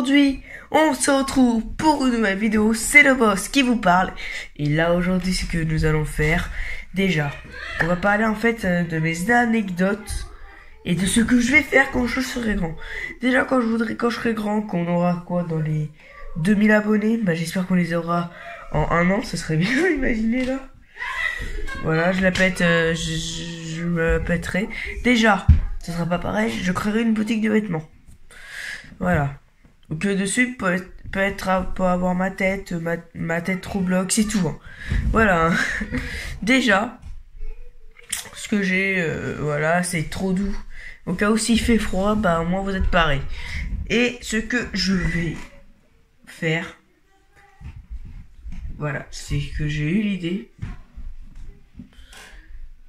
aujourd'hui, on se retrouve pour une nouvelle vidéo. C'est le boss qui vous parle. Et là, aujourd'hui, ce que nous allons faire, déjà, on va parler en fait de mes anecdotes et de ce que je vais faire quand je serai grand. Déjà, quand je serai grand, qu'on aura quoi dans les 2000 abonnés, bah j'espère qu'on les aura en un an, ça serait bien, imaginez là. Voilà, je la pète, je me la pèterai. Déjà, ça sera pas pareil, je créerai une boutique de vêtements. Voilà. Donc dessus peut avoir ma tête, ma tête Roblox et tout. Hein. Voilà. Déjà, ce que j'ai, voilà, c'est trop doux. Au cas où s'il fait froid, bah au moins vous êtes pareil. Et ce que je vais faire, voilà, c'est que j'ai eu l'idée.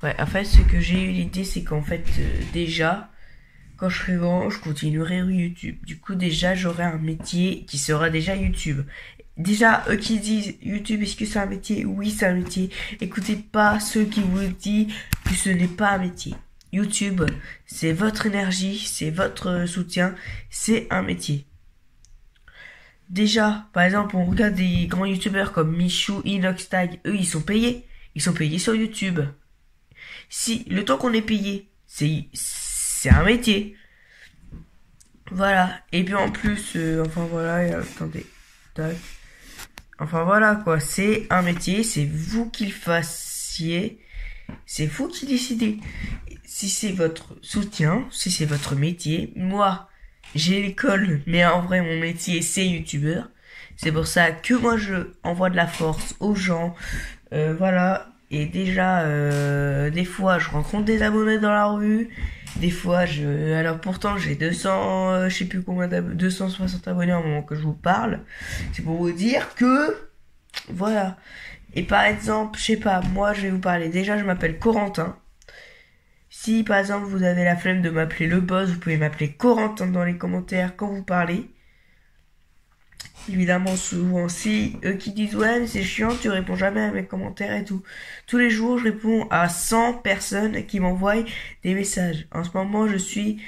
Ouais, en fait, ce que j'ai eu l'idée, c'est qu'en fait, déjà, quand je serai grand, je continuerai YouTube. Du coup, déjà, j'aurai un métier qui sera déjà YouTube. Déjà, eux qui disent YouTube, est-ce que c'est un métier? Oui, c'est un métier. Écoutez pas ceux qui vous disent que ce n'est pas un métier. YouTube, c'est votre énergie, c'est votre soutien, c'est un métier. Déjà, par exemple, on regarde des grands YouTubeurs comme Michou, Inoxtag, eux, ils sont payés. Ils sont payés sur YouTube. Si le temps qu'on est payé, c'est un métier. Voilà. Et puis en plus, enfin voilà, attendez. Tac. Enfin voilà quoi, c'est un métier, c'est vous qui le fassiez. C'est vous qui décidez. Si c'est votre soutien, si c'est votre métier. Moi, j'ai l'école, mais en vrai mon métier c'est youtubeur. C'est pour ça que moi je envoie de la force aux gens. Voilà. Et déjà, des fois, je rencontre des abonnés dans la rue. Des fois, alors pourtant, j'ai 200, je sais plus combien 260 abonnés au moment que je vous parle. C'est pour vous dire que, voilà. Et par exemple, je sais pas, moi, je vais vous parler. Déjà, je m'appelle Corentin. Si, par exemple, vous avez la flemme de m'appeler le boss, vous pouvez m'appeler Corentin dans les commentaires quand vous parlez. Évidemment, souvent, si eux qui disent ouais mais c'est chiant, tu réponds jamais à mes commentaires et tout. Tous les jours, je réponds à 100 personnes qui m'envoient des messages. En ce moment, je suis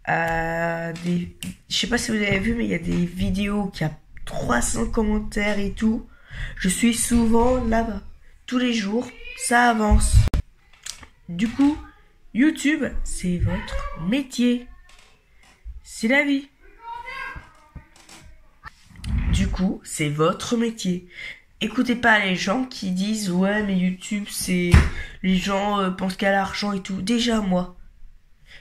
à des... Je sais pas si vous avez vu, mais il y a des vidéos qui a 300 commentaires et tout. Je suis souvent là-bas. Tous les jours, ça avance. Du coup, YouTube, c'est votre métier. C'est la vie. Du coup, c'est votre métier. Écoutez pas les gens qui disent ouais mais YouTube c'est... Les gens pensent qu'à l'argent et tout. Déjà moi,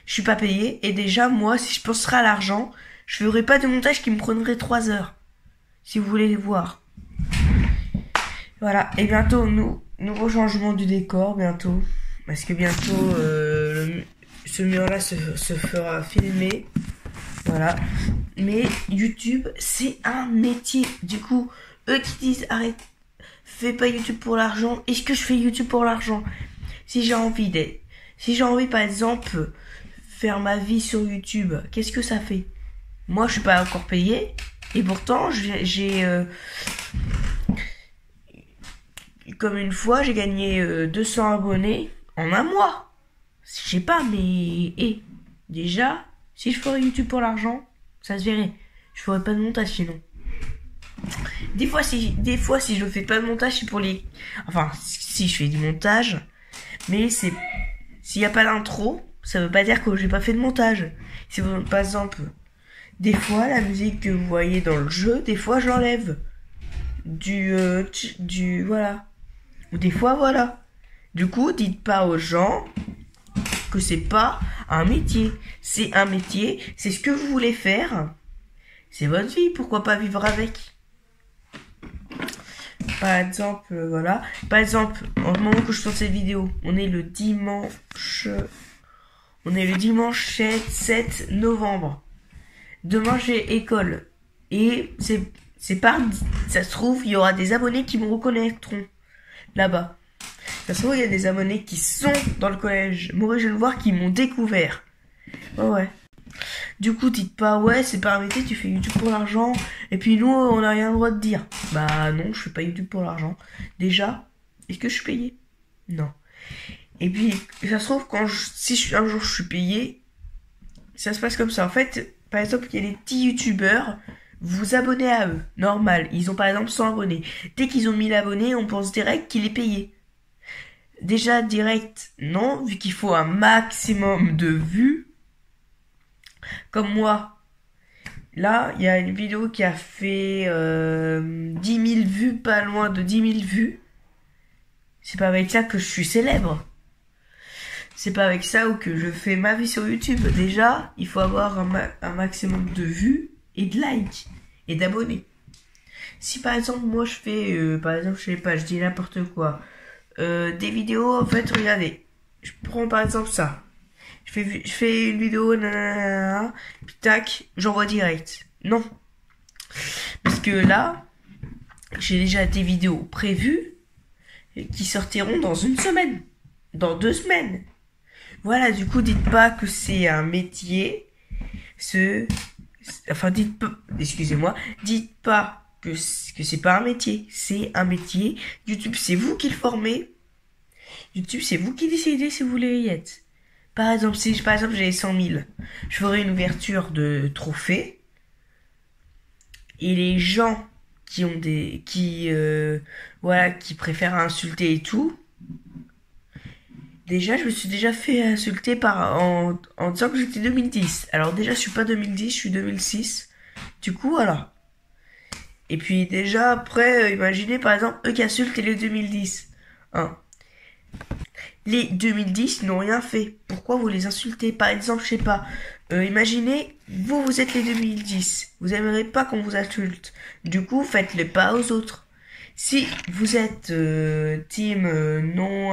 je suis pas payé. Et déjà moi, si je penserais à l'argent, je ferais pas de montage qui me prendrait 3 heures. Si vous voulez les voir. Voilà. Et bientôt, nouveau changement du décor bientôt. Parce que bientôt, ce mur-là se fera filmer. Voilà. Mais YouTube, c'est un métier. Du coup, eux qui disent arrête, fais pas YouTube pour l'argent. Est-ce que je fais YouTube pour l'argent? Si j'ai envie par exemple faire ma vie sur YouTube, qu'est-ce que ça fait? Moi, je suis pas encore payé et pourtant j'ai comme une fois, j'ai gagné 200 abonnés en un mois. Je sais pas, mais déjà, si je ferais YouTube pour l'argent, ça se verrait. Je ferais pas de montage sinon. Des fois, si je fais pas de montage, c'est pour les... Enfin, si je fais du montage, mais c'est... S'il y a pas d'intro, ça veut pas dire que j'ai pas fait de montage. Si vous, par exemple, des fois, la musique que vous voyez dans le jeu, des fois, je l'enlève. Voilà. Ou des fois, voilà. Du coup, dites pas aux gens que c'est pas un métier. C'est un métier, c'est ce que vous voulez faire. C'est votre vie, pourquoi pas vivre avec? Par exemple, voilà. Par exemple, en ce moment que je sors cette vidéo, on est le dimanche 7 novembre. Demain, j'ai école. Et c'est pas... Ça se trouve, il y aura des abonnés qui me reconnaîtront. Là-bas. Ça se trouve, il y a des abonnés qui sont dans le collège Maurice Genevoix qui m'ont découvert. Ouais. Du coup, dites pas, ouais, c'est pas un métier, tu fais YouTube pour l'argent. Et puis nous, on n'a rien le droit de dire. Bah non, je fais pas YouTube pour l'argent. Déjà, est-ce que je suis payé? Non. Et puis, ça se trouve, si un jour je suis payé, ça se passe comme ça. En fait, par exemple, il y a des petits youtubeurs, vous vous abonnez à eux, normal. Ils ont par exemple 100 abonnés. Dès qu'ils ont 1000 abonnés, on pense direct qu'il est payé. Déjà, direct, non, vu qu'il faut un maximum de vues. Comme moi, là, il y a une vidéo qui a fait 10 000 vues, pas loin de 10 000 vues. C'est pas avec ça que je suis célèbre. C'est pas avec ça ou que je fais ma vie sur YouTube. Déjà, il faut avoir un maximum de vues et de likes et d'abonnés. Si par exemple, moi je fais, par exemple, je sais pas, je dis n'importe quoi, des vidéos, en fait, regardez, je prends par exemple ça. Je fais une vidéo, nanana, puis tac, j'envoie direct. Non. Parce que là, j'ai déjà des vidéos prévues qui sortiront dans une semaine, dans 2 semaines. Voilà, du coup, dites pas que c'est un métier, enfin, excusez-moi, dites pas que c'est pas un métier, c'est un métier. YouTube, c'est vous qui le formez. YouTube, c'est vous qui décidez si vous voulez y être. Par exemple, si par exemple j'ai 100 000, je ferai une ouverture de trophée. Et les gens qui ont voilà, qui préfèrent insulter et tout. Déjà, je me suis déjà fait insulter en disant que j'étais 2010. Alors déjà, je suis pas 2010, je suis 2006. Du coup, voilà. Et puis déjà, après, imaginez par exemple eux qui insultent les 2010. Hein. Les 2010 n'ont rien fait. Pourquoi vous les insultez? Par exemple, je sais pas. Imaginez, vous êtes les 2010. Vous n'aimerez pas qu'on vous insulte. Du coup, faites-le pas aux autres. Si vous êtes team non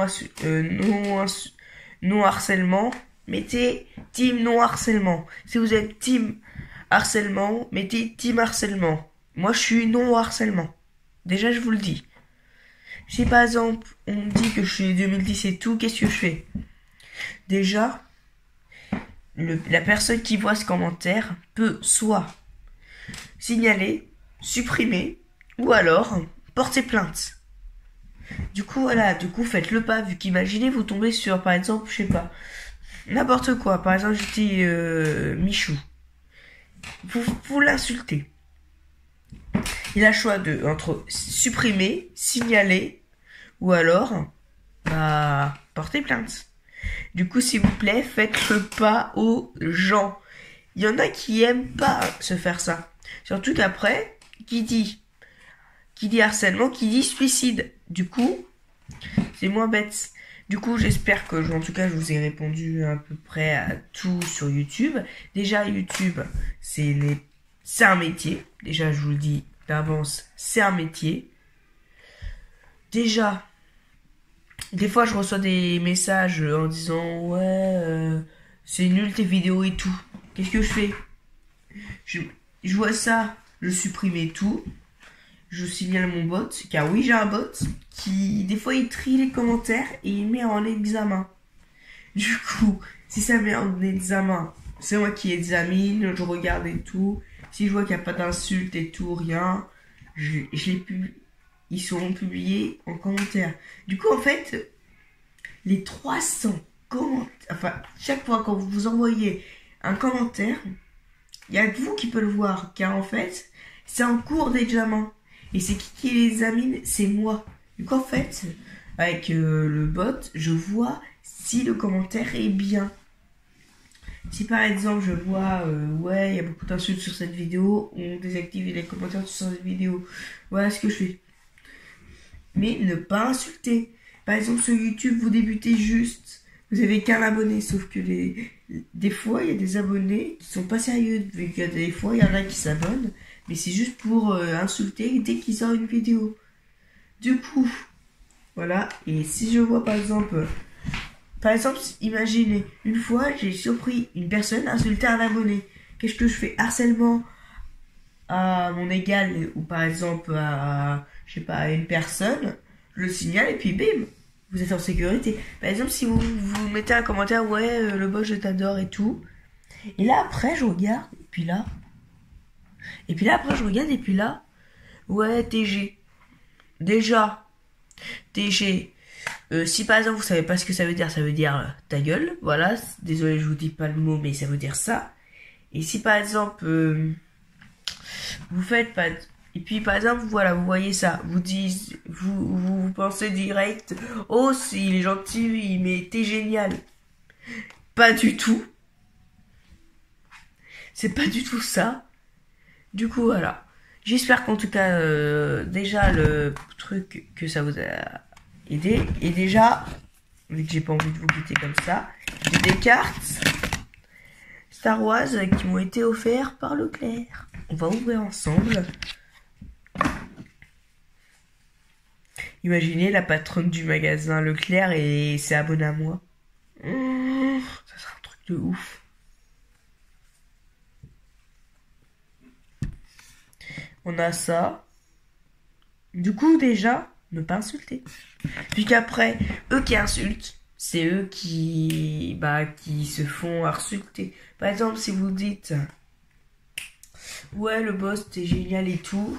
harcèlement, mettez team non harcèlement. Si vous êtes team harcèlement, mettez team harcèlement. Moi, je suis non harcèlement. Déjà, je vous le dis. Si par exemple, on me dit que je suis 2010 et tout, qu'est-ce que je fais? Déjà, la personne qui voit ce commentaire peut soit signaler, supprimer, ou alors porter plainte. Du coup, voilà, faites-le pas, vu qu'imaginez, vous tombez sur, par exemple, je sais pas, n'importe quoi. Par exemple, j'étais Michou. Vous l'insultez. Il a le choix entre supprimer, signaler, ou alors, porter plainte. Du coup, s'il vous plaît, faites-le pas aux gens. Il y en a qui aiment pas se faire ça. Surtout qu'après, qui dit harcèlement, qui dit suicide. Du coup, c'est moins bête. Du coup, j'espère que, en tout cas, je vous ai répondu à peu près à tout sur YouTube. Déjà, YouTube, c'est un métier. Déjà, je vous le dis d'avance, c'est un métier. Déjà, des fois, je reçois des messages en disant ouais, c'est nul tes vidéos et tout. Qu'est-ce que je fais? Je vois ça, je supprime et tout. Je signale mon bot, car oui, j'ai un bot qui, des fois, il trie les commentaires et il met en examen. Du coup, si ça met en examen, c'est moi qui examine, je regarde et tout. Si je vois qu'il n'y a pas d'insultes et tout, rien, ils seront publiés en commentaire. Du coup, en fait, les 300 commentaires, enfin, chaque fois quand vous envoyez un commentaire, il n'y a que vous qui peut le voir, car en fait, c'est en cours d'examen. Et c'est qui les examine? C'est moi. Du coup, en fait, avec le bot, je vois si le commentaire est bien. Si par exemple, je vois, ouais, il y a beaucoup d'insultes sur cette vidéo, on désactive les commentaires sur cette vidéo. Voilà ce que je fais. Mais ne pas insulter. Par exemple, sur YouTube, vous débutez juste. Vous avez qu'un abonné, sauf que des fois, il y a des abonnés qui sont pas sérieux. Vu qu'il y a des fois, il y en a qui s'abonnent. Mais c'est juste pour insulter dès qu'ils sortent une vidéo. Du coup, voilà. Et si je vois par exemple, imaginez, une fois j'ai surpris une personne insulter un abonné. Qu'est-ce que je fais? Harcèlement à mon égal ou par exemple à, je sais pas, à une personne. Je le signale et puis bim, vous êtes en sécurité. Par exemple, si vous mettez un commentaire, ouais, le boss je t'adore et tout. Et là après je regarde et puis là. Et puis là, après, je regarde, et puis là, ouais, TG. Déjà, TG. Si par exemple, vous savez pas ce que ça veut dire ta gueule. Voilà. Désolé, je vous dis pas le mot, mais ça veut dire ça. Et si par exemple, vous faites pas... Et puis par exemple, voilà, vous voyez ça, vous pensez direct, oh, il est gentil, mais t'es génial. Pas du tout. C'est pas du tout ça. Du coup, voilà. J'espère qu'en tout cas, déjà, le truc, que ça vous a aidé. Et déjà, vu que j'ai pas envie de vous quitter comme ça, j'ai des cartes Star Wars qui m'ont été offertes par Leclerc. On va ouvrir ensemble. Imaginez la patronne du magasin Leclerc et c'est abonné à moi. Ça sera un truc de ouf. On a ça. Du coup, déjà, ne pas insulter. Puis qu'après, eux qui insultent, c'est eux qui se font insulter. Par exemple, si vous dites, ouais, le boss, t'es génial et tout.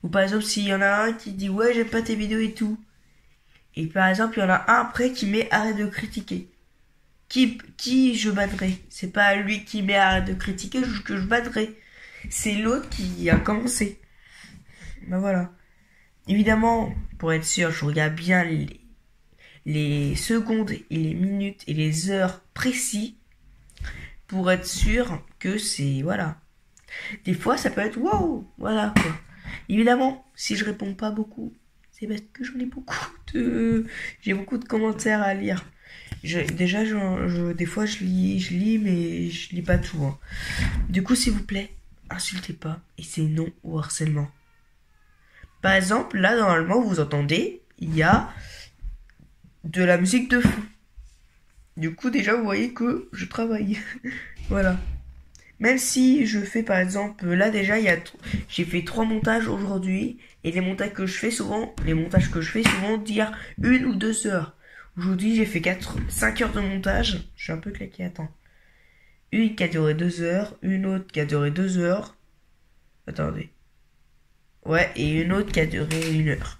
Ou par exemple, s'il y en a un qui dit, ouais, j'aime pas tes vidéos et tout. Et par exemple, il y en a un après qui met arrête de critiquer. Qui je battrai. C'est pas lui qui met arrête de critiquer que je battrai. C'est l'autre qui a commencé. Ben voilà. Évidemment, pour être sûr, je regarde bien les secondes et les minutes et les heures précis pour être sûr que c'est... Voilà. Des fois, ça peut être wow. Voilà, quoi. Évidemment, si je réponds pas beaucoup, c'est parce que j'en ai j'ai beaucoup de commentaires à lire. Des fois, je lis, mais je lis pas tout. Hein. Du coup, s'il vous plaît, insultez pas et c'est non au harcèlement. Par exemple, là, normalement, vous entendez, il y a de la musique de fond. Du coup, déjà, vous voyez que je travaille. Voilà. Même si je fais, par exemple, là, déjà, j'ai fait 3 montages aujourd'hui. Et les montages que je fais souvent, dire 1 ou 2 heures. Aujourd'hui, j'ai fait 5 heures de montage. Je suis un peu claqué, attends. Une qui a duré 2 heures, une autre qui a duré 2 heures. Attendez. Ouais, et une autre qui a duré 1 heure.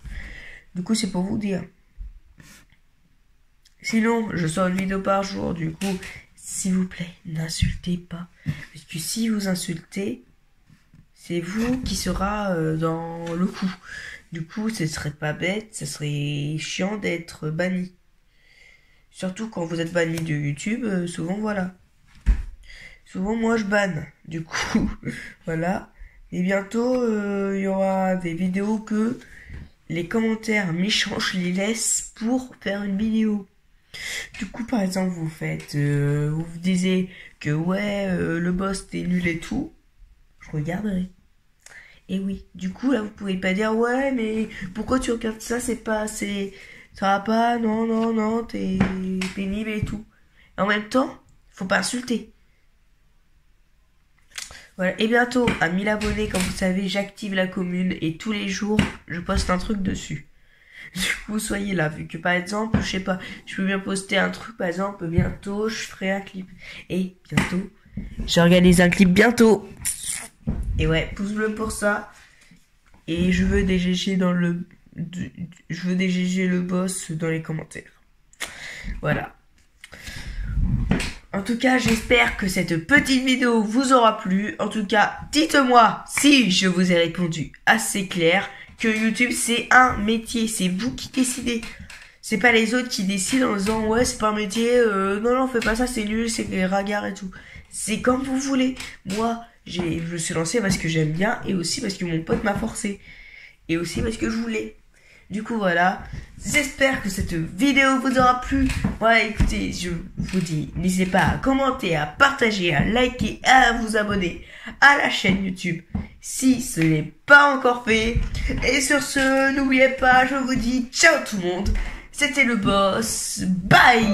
Du coup, c'est pour vous dire. Sinon, je sors une vidéo par jour, du coup, s'il vous plaît, n'insultez pas. Parce que si vous insultez, c'est vous qui sera dans le coup. Du coup, ce serait pas bête, ce serait chiant d'être banni. Surtout quand vous êtes banni de YouTube, souvent, voilà. Souvent, moi, je banne. Du coup, voilà. Et bientôt, il y aura des vidéos que les commentaires méchants, je les laisse pour faire une vidéo. Du coup, par exemple, vous vous disiez que ouais, le boss t'es nul et tout. Je regarderai. Et oui, du coup, là, vous pouvez pas dire ouais, mais pourquoi tu regardes ça, ça va pas, non, t'es pénible et tout. Et en même temps, faut pas insulter. Voilà, et bientôt, à 1000 abonnés, comme vous savez, j'active la commune et tous les jours, je poste un truc dessus. Du coup, soyez là, vu que par exemple, je sais pas, je peux bien poster un truc, par exemple, bientôt, je ferai un clip. Et bientôt, j'organise un clip bientôt. Et ouais, pouce bleu pour ça. Et je veux des GG le boss dans les commentaires. Voilà. En tout cas, j'espère que cette petite vidéo vous aura plu. En tout cas, dites-moi si je vous ai répondu assez clair que YouTube c'est un métier, c'est vous qui décidez. C'est pas les autres qui décident en disant ouais c'est pas un métier, non fais pas ça, c'est nul, c'est ringard et tout. C'est comme vous voulez. Moi, je me suis lancé parce que j'aime bien et aussi parce que mon pote m'a forcé. Et aussi parce que je voulais. Du coup voilà, j'espère que cette vidéo vous aura plu. Voilà, écoutez, je vous dis, n'hésitez pas à commenter, à partager, à liker, à vous abonner à la chaîne YouTube si ce n'est pas encore fait. Et sur ce, n'oubliez pas, je vous dis ciao tout le monde. C'était le boss, bye.